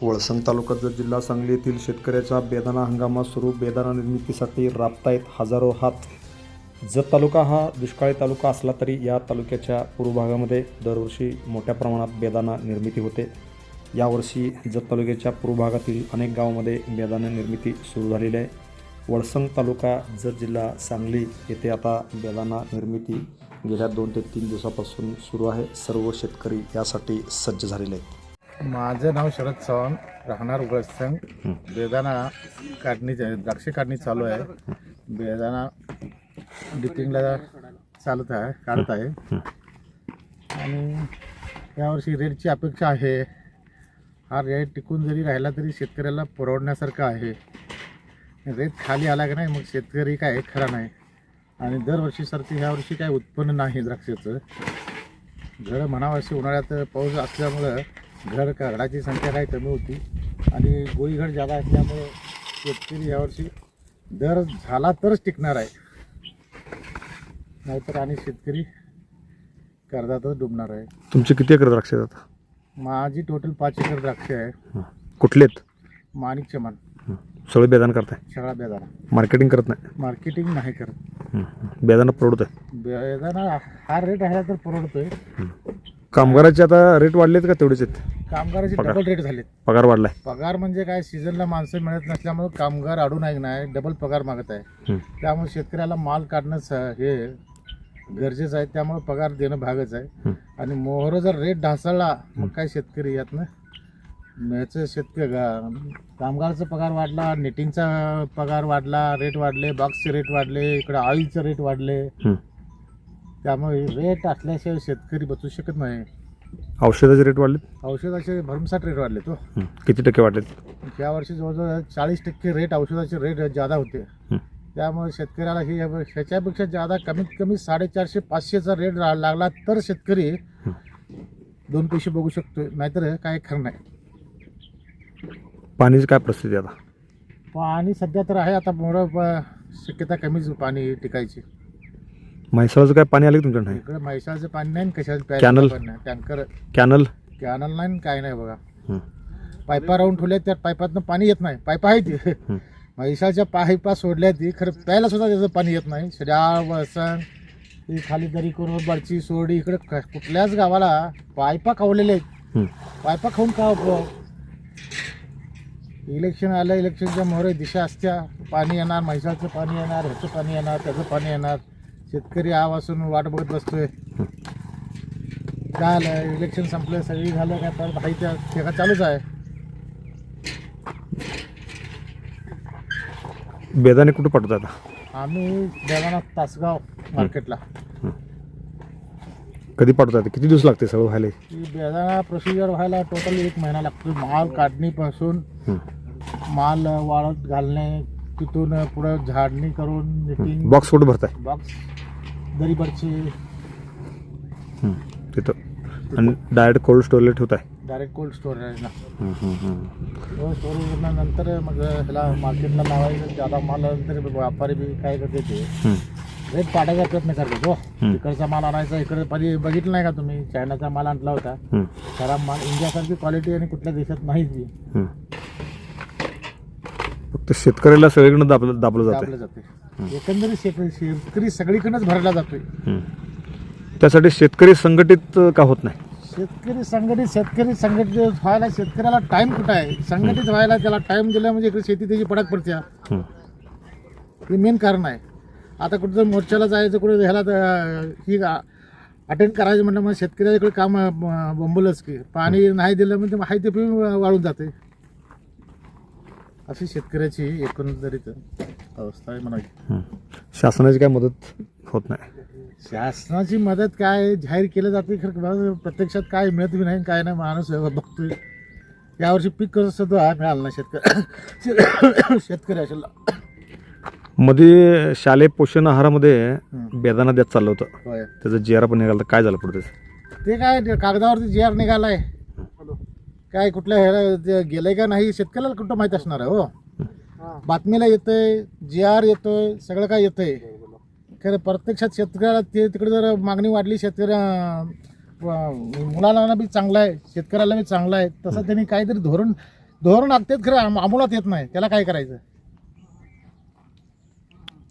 वळसंग तालुका जत जिल्हा सांगली येथील शेतकऱ्याचा बेदाणा हंगामा सुरू. बेदाणा निर्मितीसाठी राबतायत हजारो हात. जत तालुका हा दुष्काळी तालुका असला तरी या तालुक्याच्या पूर्व भागामध्ये दरवर्षी मोठ्या प्रमाणात बेदाणा निर्मिती होते. यावर्षी जत तालुक्याच्या पूर्व भागातील अनेक गावांमध्ये बेदाणा निर्मिती सुरू झालेली आहे. वळसंग तालुका जत जिल्हा सांगली येथे आता बेदाणा निर्मिती गेल्या 2 ते 3 दिवसापासून सुरू आहे. सर्व शेतकरी यासाठी सज्ज झालेले आहेत. माझं नाव शरद चव्हाण, राहणार वळसंग. बेदाणा काढणी द्राक्ष काढणी चालू आहे. बेदाणा डिपिंगला काढत आहे आणि यावर्षी रेटची अपेक्षा आहे. हा रेट टिकून जरी राहिला तरी शेतकऱ्याला परवडण्यासारखा आहे. रेट खाली आला की नाही मग शेतकरी काय खरा नाही. आणि दरवर्षीसारखं ह्यावर्षी काय उत्पन्न नाही द्राक्षाचं. घड म्हणावं उन्हाळ्यात पाऊस असल्यामुळं घडाची संख्या काही कमी होती आणि गोळीघड जादा असल्यामुळं शेतकरी यावर्षी दर झाला तरच टिकणार आहे, नाहीतर आणि शेतकरी कर्जातच डुबणार आहे. तुमचे किती एकर द्राक्ष आहेत आता? माझी टोटल 5 एकर द्राक्ष आहे. कुठले आहेत? माणिक चमन. सगळे बेदाणा करताय? सगळा बेदाणा. मार्केटिंग करत नाही? मार्केटिंग नाही करत. बेदाणा परवडत आहे? बेदाणा हा रेट आहे तर परवडतोय. कामगाराचे आता रेट वाढलेत का तेवढेच आहेत? कामगाराचे डबल रेट झालेत. पगार वाढलाय? पगार म्हणजे काय, सीझनला माणसं मिळत नसल्यामुळे कामगार अडून आहे नाही, डबल पगार मागत आहे. त्यामुळे शेतकऱ्याला माल काढणंच हे गरजेचं आहे. त्यामुळे पगार देणं भागच आहे. आणि मोहर जर रेट ढासळला मग काय शेतकरी यातनं याचं कामगारचा पगार वाढला, निटिंगचा पगार वाढला, रेट वाढले, बॉक्सचे रेट वाढले, इकडे ऑइलचे रेट वाढले. त्यामुळे रेट असल्याशिवाय शेतकरी बचू शकत नाही. औषधाचे रेट वाढलेत? औषधाचे भरमसाठ रेट वाढले. तो किती टक्के वाढलेत? या वर्षी जवळजवळ 40% रेट औषधाचे रेट जादा होते. त्यामुळे शेतकऱ्याला ही ह्याच्यापेक्षा जादा कमीत कमी 450-500चा रेट लागला तर शेतकरी 2 पैसे बघू शकतो, नाहीतर काय खरं नाही. पाण्याची काय परिस्थिती आता? पाणी सध्या तर आहे, आता मोठं शक्यता कमीच पाणी टिकायची. म्हैसाळचं काय पाणी आलं तुमच्याकडे? इकडे म्हैसाळचं पाणी नाही, कशाचं कॅनल? टँकर कॅनल नाही, काय नाही बघा. पायपा राहून ठेवल्या, त्या पाईपातनं पाणी येत नाही. पायपा आहे ती म्हैसाळच्या पाईपा सोडल्या, ती खरं प्यायला सुद्धा त्याचं पाणी येत नाही. सड्या वळसंग ती खाली दरी करून बडची सोडी इकडे कुठल्याच गावाला पायपा खावलेले आहेत. पायपा खाऊन का उपयोग? इलेक्शन आलं, इलेक्शनच्या मोहरे दिशा असत्या, पाणी येणार, म्हैसाळचं पाणी येणार, ह्याचं पाणी येणार, त्याचं पाणी येणार. शेतकरी आवासून वाट बघत बसतोय. काय आलं, इलेक्शन संपलं, सगळी झालं काय, परत हाई त्या चालूच आहे. बेदाणे कुठं पाठवता आता? आम्ही बेदाणा तासगाव मार्केटला. कधी पाठवतात? किती दिवस लागते सगळं व्हायला? बेदाणा प्रोसिजर व्हायला टोटल 1 महिना लागतो. माल काढणीपासून माल वाळत घालणे, तिथून पुढं झाडणी करून निटिंग. बॉक्स कुठं भरताय? बॉक्स दरीबरची तिथं आणि डायरेक्ट कोल्ड स्टोरेजला ठेवताय? डायरेक्ट कोल्ड स्टोरेजला. स्टोरेजला नंतर मग ह्याला मार्केटला लावायचं. जादा माल नंतर व्यापारी बी काय करते ते रेट पाडायचा प्रयत्न करतो. इकडचा माल आणायचा, इकडे पाणी बघितलं नाही का तुम्ही? चायनाचा माल आणला होता, खराब माल. इंडियासारखी क्वालिटी आणि कुठल्या देशात नाहीच ती. फक्त शेतकऱ्याला सगळीकडे दाबलं जाते. एकंदरीत शेतकरी सगळीकडेच भरला जातोय. त्यासाठी शेतकरी संघटित का होत नाही? शेतकरी संघटित व्हायला शेतकऱ्याला टाइम कुठं आहे? संघटित व्हायला त्याला टाइम दिला म्हणजे इकडे शेती त्याची पडक पडते. हे मेन कारण आहे. आता कुठं मोर्चाला जायचं, कुठे ह्याला ही अटेंड करायचं म्हटलं मग शेतकऱ्याला इकडे काम बोंबलच की. पाणी नाही दिलं म्हणजे हाय ते पण वाळून जाते. अशी शेतकऱ्याची एकंदरीत अवस्था आहे म्हणायची. शासनाची काय मदत होत नाही? शासनाची मदत काय जाहीर केलं जाते, खरं प्रत्यक्षात काय मिळत बी नाही, काय नाही. माणूस बघतोय यावर्षी पीक कसं सुद्धा मिळालं नाही शेतकरी असेल. मध्ये शालेय पोषण आहारामध्ये बेदाणा देत चाललं होतं, होय. त्याचं GR पण निघालं, काय झालं पुढे? ते काय कागदावरती GR निघालाय, काय कुठल्या ह्याला गेलंय का नाही शेतकऱ्याला कुठं माहीत असणार आहे. हो, बातमीला येतंय, GR येतोय, सगळं काय येतंय. खरं प्रत्यक्षात शेतकऱ्याला ते तिकडे जर मागणी वाढली, मुलांना बी चांगलं आहे, शेतकऱ्याला बी चांगलं आहे, तसं त्यांनी काहीतरी धोरण धोरण आखतेत खरं अंमलात येत नाही, त्याला काय करायचं?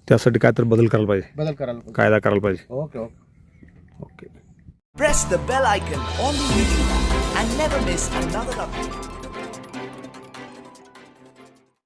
त्यासाठी काय तर बदल करायला पाहिजे, बदल करायला पाहिजे. कायदा करायला पाहिजे. Okay okay. Okay. Press the bell icon on the YouTube app and never miss another update.